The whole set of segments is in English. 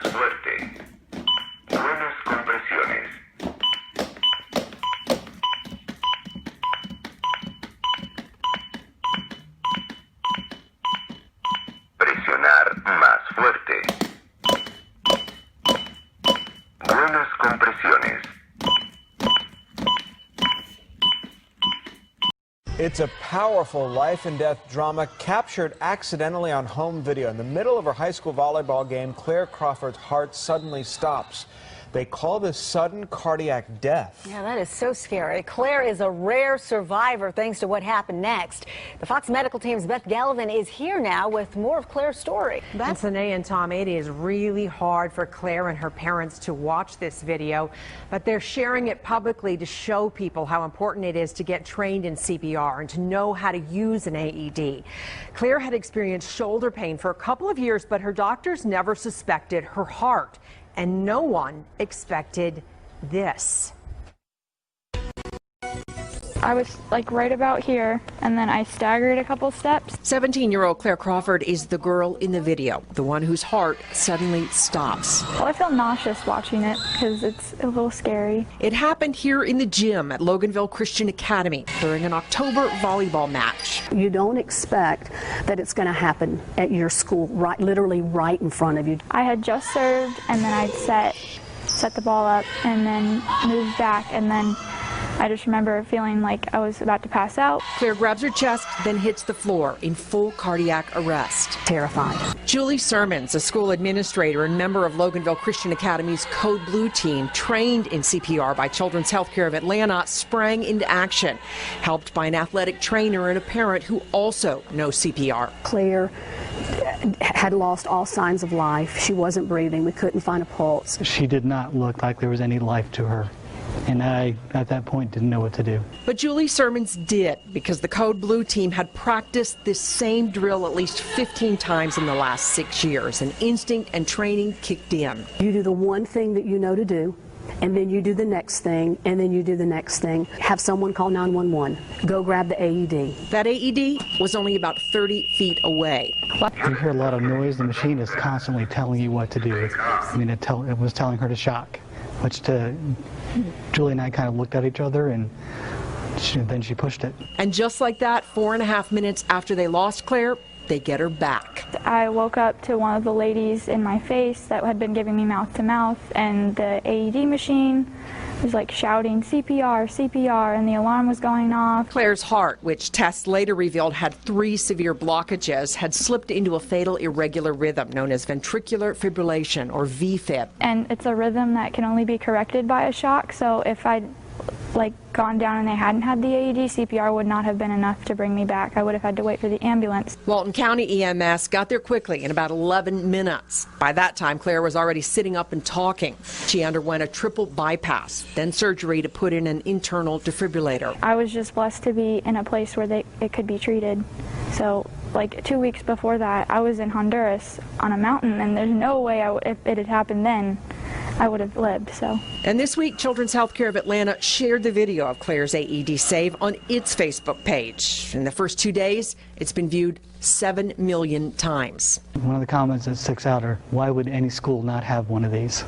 fuerte. Buenas compresiones. Presionar más fuerte. Buenas compresiones. It's a powerful life and death drama captured accidentally on home video. In the middle of her high school volleyball game, Claire Crawford's heart suddenly stops. They call this sudden cardiac death. Yeah, that is so scary. Claire is a rare survivor thanks to what happened next. The Fox Medical team's Beth Gallivan is here now with more of Claire's story. And Sine and Tom, it is really hard for Claire and her parents to watch this video, but they're sharing it publicly to show people how important it is to get trained in CPR and to know how to use an AED. Claire had experienced shoulder pain for a couple of years, but her doctors never suspected her heart. And no one expected this. I was like right about here, and then I staggered a couple steps. 17-year-old Claire Crawford is the girl in the video, the one whose heart suddenly stops. Well, I feel nauseous watching it because it's a little scary. It happened here in the gym at Loganville Christian Academy during an October volleyball match. You don't expect that it's going to happen at your school, right, literally right in front of you. I had just served, and then I'd set the ball up, and then moved back, and then I just remember feeling like I was about to pass out. Claire grabs her chest, then hits the floor in full cardiac arrest. Terrified. Julie Sermons, a school administrator and member of Loganville Christian Academy's Code Blue team, trained in CPR by Children's Healthcare of Atlanta, sprang into action, helped by an athletic trainer and a parent who also knows CPR. Claire had lost all signs of life. She wasn't breathing. We couldn't find a pulse. She did not look like there was any life to her. And I, at that point, didn't know what to do. But Julie Sermons did, because the Code Blue team had practiced this same drill at least 15 times in the last 6 years, and instinct and training kicked in. You do the one thing that you know to do, and then you do the next thing, and then you do the next thing. Have someone call 911. Go grab the AED. That AED was only about 30 feet away. You hear a lot of noise. The machine is constantly telling you what to do. I mean, it was telling her to shock, which Julie and I kind of looked at each other, and then she pushed it. And just like that, 4.5 minutes after they lost Claire, they get her back. I woke up to one of the ladies in my face that had been giving me mouth to mouth, and the AED machine was like shouting CPR, CPR, and the alarm was going off. Claire's heart, which tests later revealed had 3 severe blockages, had slipped into a fatal irregular rhythm known as ventricular fibrillation, or VFib. And it's a rhythm that can only be corrected by a shock, so if I'd gone down and they hadn't had the AED, CPR would not have been enough to bring me back. I would have had to wait for the ambulance. Walton County EMS got there quickly in about 11 minutes. By that time, Claire was already sitting up and talking. She underwent a triple bypass, then surgery to put in an internal defibrillator. I was just blessed to be in a place where it could be treated. So, 2 weeks before that, I was in Honduras on a mountain, and there's no way if it had happened then, I would have lived. So. And this week, Children's Healthcare of Atlanta shared the video of Claire's AED save on its Facebook page. In the first 2 days, it's been viewed 7 million times. One of the comments that sticks out are, why would any school not have one of these?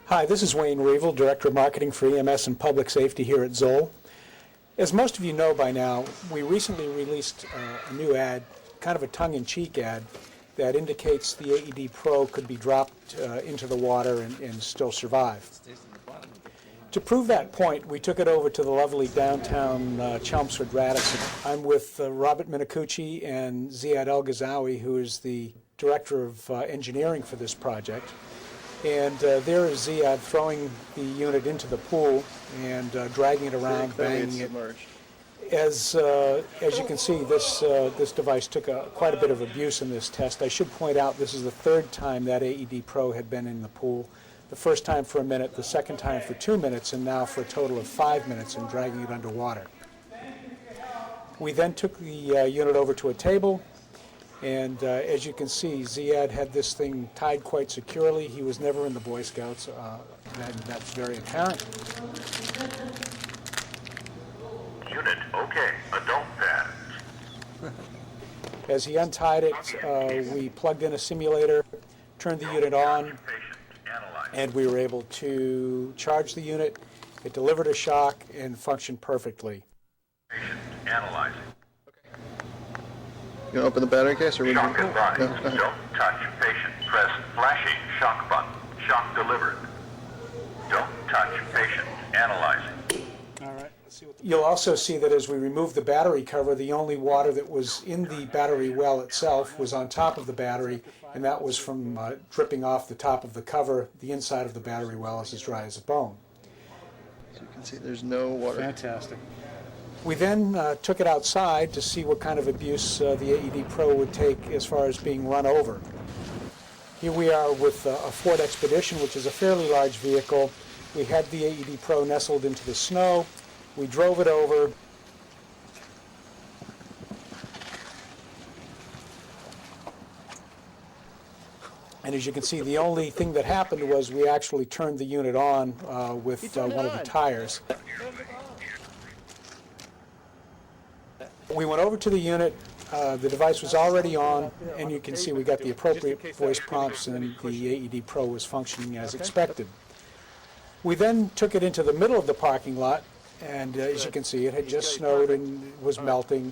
Hi, this is Wayne Reevil, Director of Marketing for EMS and Public Safety here at ZOLL. As most of you know by now, we recently released a new ad, kind of a tongue-in-cheek ad, that indicates the AED Pro could be dropped into the water and still survive. To prove that point, we took it over to the lovely downtown Chelmsford, Radisson. I'm with Robert Minicucci and Ziad El-Ghazawi, who is the Director of Engineering for this project. And there is Ziad throwing the unit into the pool and dragging it around, banging it. As you can see, this device took quite a bit of abuse in this test. I should point out this is the third time that AED Pro had been in the pool. The first time for a minute, the second time for 2 minutes, and now for a total of 5 minutes in dragging it underwater. We then took the unit over to a table, and as you can see, Ziad had this thing tied quite securely. He was never in the Boy Scouts, and that's very apparent. Unit okay. Adult pads. As he untied it, we plugged in a simulator, turned the unit on, and we were able to charge the unit. It delivered a shock and functioned perfectly. Patient analyzing. You want to open the battery case, or we Shock advised. Don't touch patient. Press flashing shock button. Shock delivered. Don't touch patient. Analyzing. All right. Let's see what you'll also see that as we removed the battery cover, the only water that was in the battery well itself was on top of the battery, and that was from dripping off the top of the cover. The inside of the battery well is as dry as a bone. So you can see there's no water. Fantastic. We then took it outside to see what kind of abuse the AED Pro would take as far as being run over. Here we are with a Ford Expedition, which is a fairly large vehicle. We had the AED Pro nestled into the snow. We drove it over. And as you can see, the only thing that happened was we actually turned the unit on with one of the tires. We went over to the unit. The device was already on, and you can see we got the appropriate voice prompts, and the AED Pro was functioning as expected. We then took it into the middle of the parking lot, and as you can see, it had just snowed and was melting,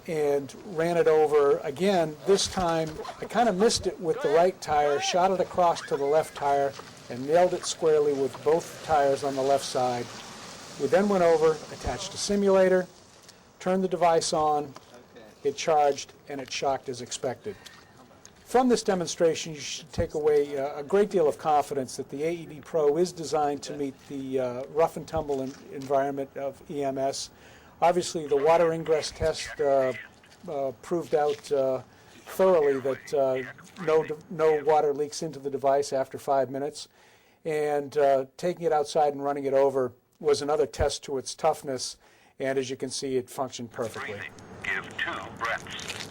and ran it over again. This time, I kind of missed it with the right tire, shot it across to the left tire, and nailed it squarely with both tires on the left side. We then went over, attached a simulator, turned the device on, it charged, and it shocked as expected. From this demonstration, you should take away a great deal of confidence that the AED Pro is designed to meet the rough and tumble environment of EMS. Obviously, the water ingress test proved out thoroughly that no water leaks into the device after 5 minutes, and taking it outside and running it over was another test to its toughness, and as you can see, it functioned perfectly. Give 2 breaths.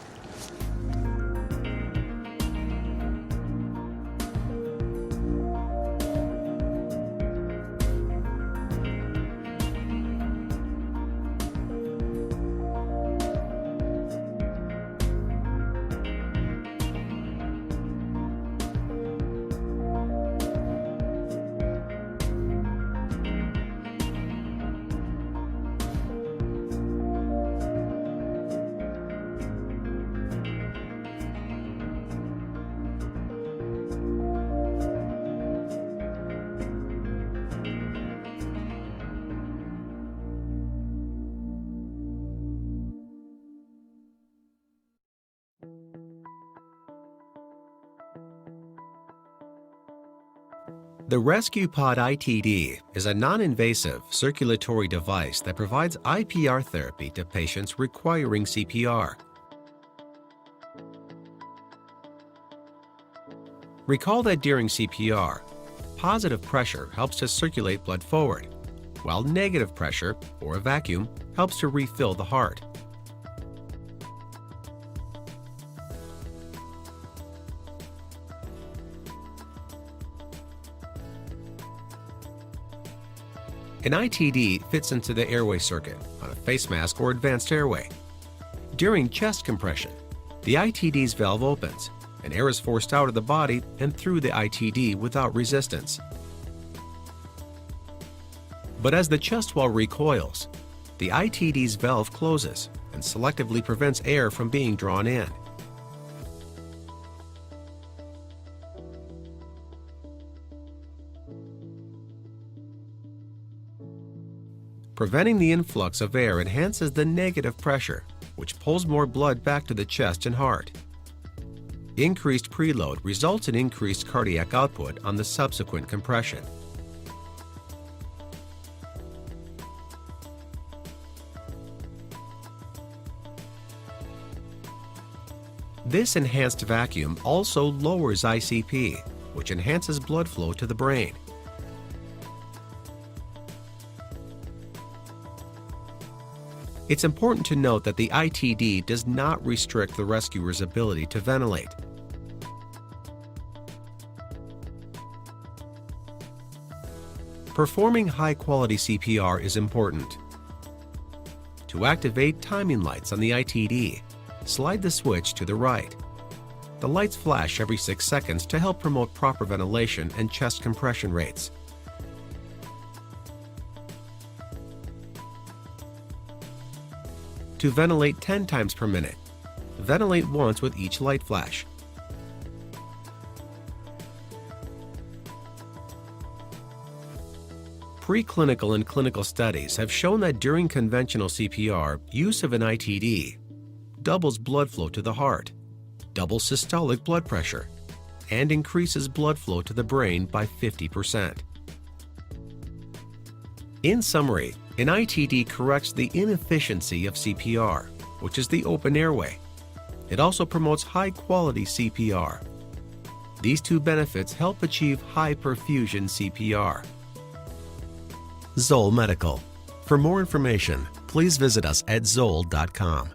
The Rescue Pod ITD is a non-invasive circulatory device that provides IPR therapy to patients requiring CPR. Recall that during CPR, positive pressure helps to circulate blood forward, while negative pressure, or a vacuum, helps to refill the heart. An ITD fits into the airway circuit on a face mask or advanced airway. During chest compression, the ITD's valve opens and air is forced out of the body and through the ITD without resistance. But as the chest wall recoils, the ITD's valve closes and selectively prevents air from being drawn in. Preventing the influx of air enhances the negative pressure, which pulls more blood back to the chest and heart. Increased preload results in increased cardiac output on the subsequent compression. This enhanced vacuum also lowers ICP, which enhances blood flow to the brain. It's important to note that the ITD does not restrict the rescuer's ability to ventilate. Performing high-quality CPR is important. To activate timing lights on the ITD, slide the switch to the right. The lights flash every 6 seconds to help promote proper ventilation and chest compression rates. To ventilate 10 times per minute, ventilate once with each light flash. Preclinical and clinical studies have shown that during conventional CPR, use of an ITD doubles blood flow to the heart, doubles systolic blood pressure, and increases blood flow to the brain by 50%. In summary, an ITD corrects the inefficiency of CPR, which is the open airway. It also promotes high-quality CPR. These two benefits help achieve high perfusion CPR. ZOLL Medical. For more information, please visit us at ZOLL.com.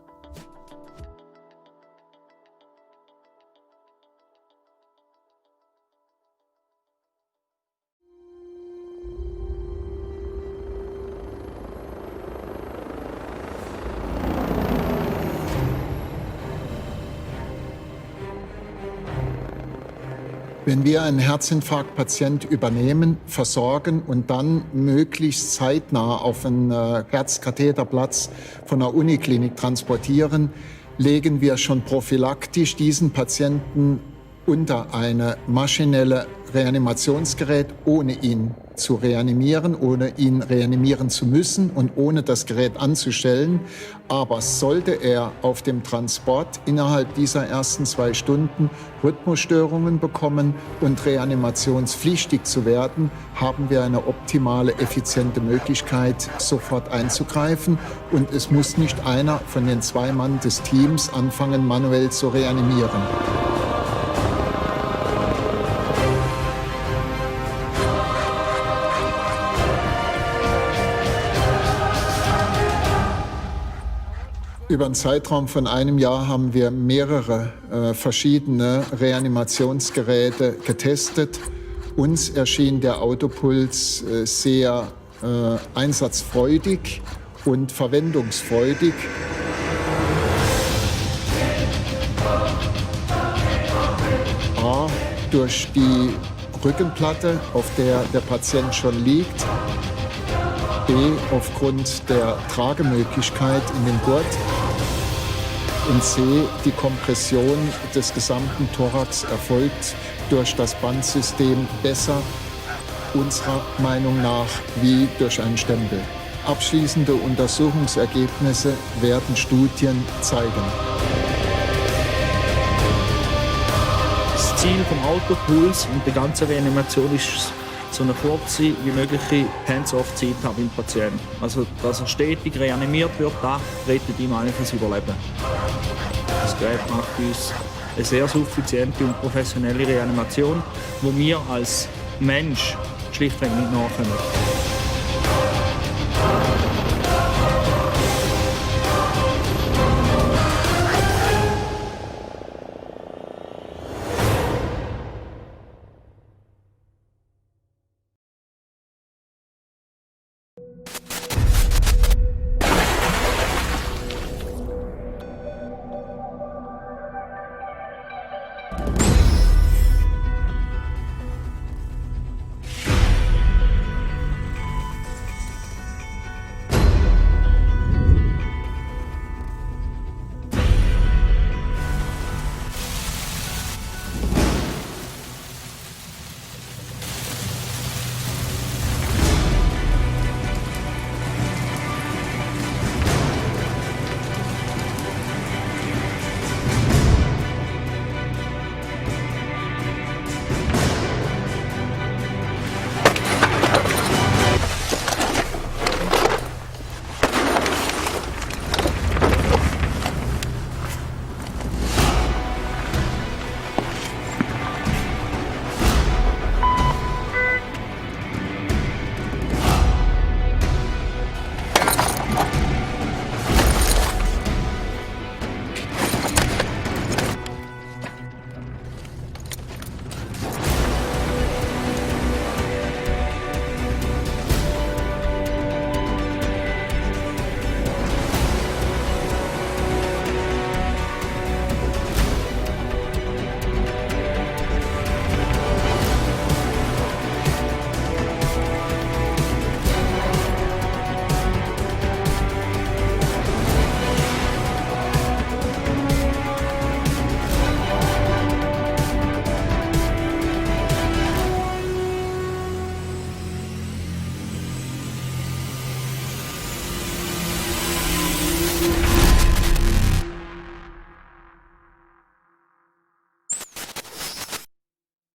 Wenn wir einen Herzinfarktpatient übernehmen, versorgen und dann möglichst zeitnah auf einen Herzkatheterplatz von der Uniklinik transportieren, legen wir schon prophylaktisch diesen Patienten unter ein maschinelles Reanimationsgerät, ohne ihn zu reanimieren, ohne ihn reanimieren zu müssen und ohne das Gerät anzustellen. Aber sollte er auf dem Transport innerhalb dieser ersten 2 Stunden Rhythmusstörungen bekommen und reanimationspflichtig zu werden, haben wir eine optimale, effiziente Möglichkeit, sofort einzugreifen. Und es muss nicht einer von den 2 Mann des Teams anfangen, manuell zu reanimieren. Über einen Zeitraum von einem Jahr haben wir mehrere verschiedene Reanimationsgeräte getestet. Uns erschien der Autopuls sehr einsatzfreudig und verwendungsfreudig. A, durch die Rückenplatte, auf der der Patient schon liegt. B, aufgrund der Tragemöglichkeit in den Gurt. Und C, die Kompression des gesamten Thorax erfolgt durch das Bandsystem besser, unserer Meinung nach, wie durch einen Stempel. Abschließende Untersuchungsergebnisse werden Studien zeigen. Das Ziel vom Autopuls und der ganzen Reanimation ist, so eine kurze wie mögliche Hands-off-Zeit haben im Patienten. Also, dass er stetig reanimiert wird, das rettet ihm eigentlich das Überleben. Das Gerät macht uns eine sehr suffiziente und professionelle Reanimation, wo wir als Mensch schlichtweg nicht nachkommen.